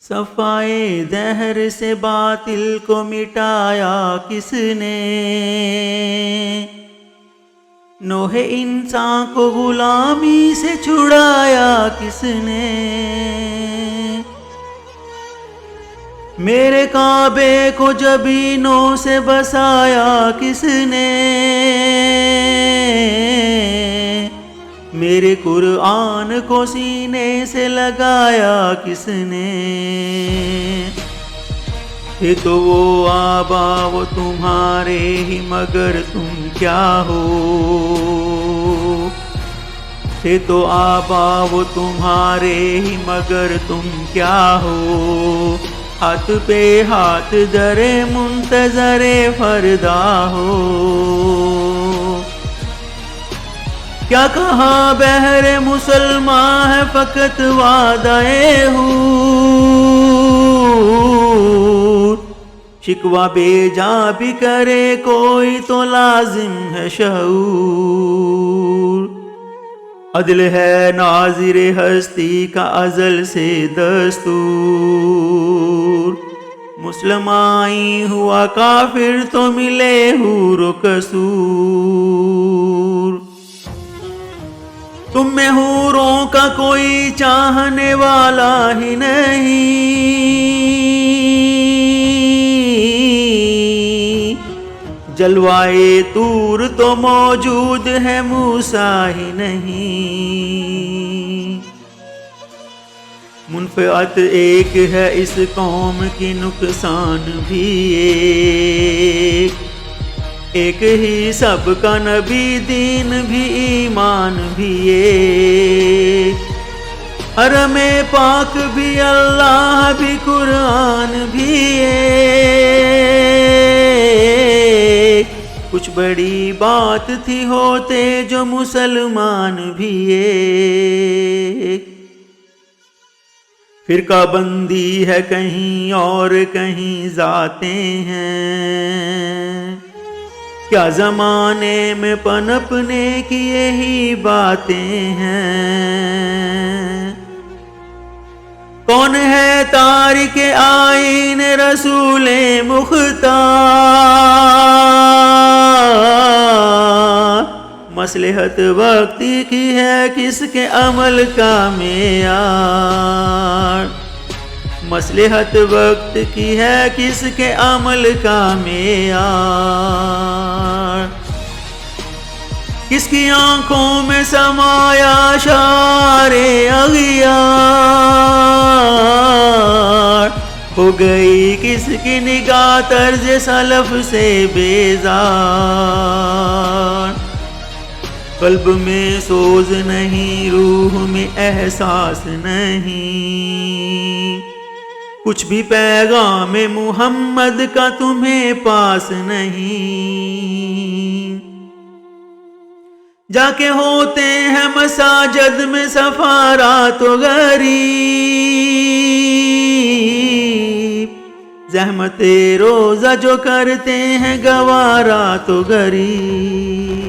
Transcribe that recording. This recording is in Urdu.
صفائے دہر سے باطل کو مٹایا کس نے؟ نوح انسان کو غلامی سے چھڑایا کس نے؟ میرے کعبے کو جبینوں سے بسایا کس نے؟ میرے قرآن کو سینے سے لگایا کس نے؟ تھے تو وہ آبا وہ تمہارے ہی مگر تم کیا ہو؟ تھے تو آبا وہ تمہارے ہی مگر تم کیا ہو؟ ہاتھ پہ ہاتھ درے منتظر فردا ہو۔ کیا کہا بہر مسلمان ہے فقط وعدہ حور، شکوہ بے جا بھی کرے کوئی تو لازم ہے شعور۔ عدل ہے ناظر ہستی کا ازل سے دستور، مسلمائی ہوا کافر تو ملے حور و قصور۔ تم میں حوروں کا کوئی چاہنے والا ہی نہیں، جلوائے طور تو موجود ہے موسیٰ ہی نہیں۔ منفعت ایک ہے اس قوم کی نقصان بھی ایک ہی سب کا نبی دین بھی ایمان بھی ایک، حرم پاک بھی اللہ بھی قرآن بھی ایک، کچھ بڑی بات تھی ہوتے جو مسلمان بھی ایک۔ فرقہ بندی ہے کہیں اور کہیں ذاتیں ہیں، کیا زمانے میں پنپنے کی یہی باتیں ہیں؟ کون ہے تارک آئین رسول مختار؟ مصلحت وقتی کی ہے کس کے عمل کا معیار؟ مصلحت وقت کی ہے کس کے عمل کا معیار؟ کس کی آنکھوں میں سمایا شعار اغیار؟ ہو گئی کس کی نگاہ طرز سلف سے بیزار؟ قلب میں سوز نہیں روح میں احساس نہیں، کچھ بھی پیغام محمد کا تمہیں پاس نہیں۔ جا کے ہوتے ہیں مساجد میں سفارات و غریب، زحمت روزہ جو کرتے ہیں گوارا تو غریب۔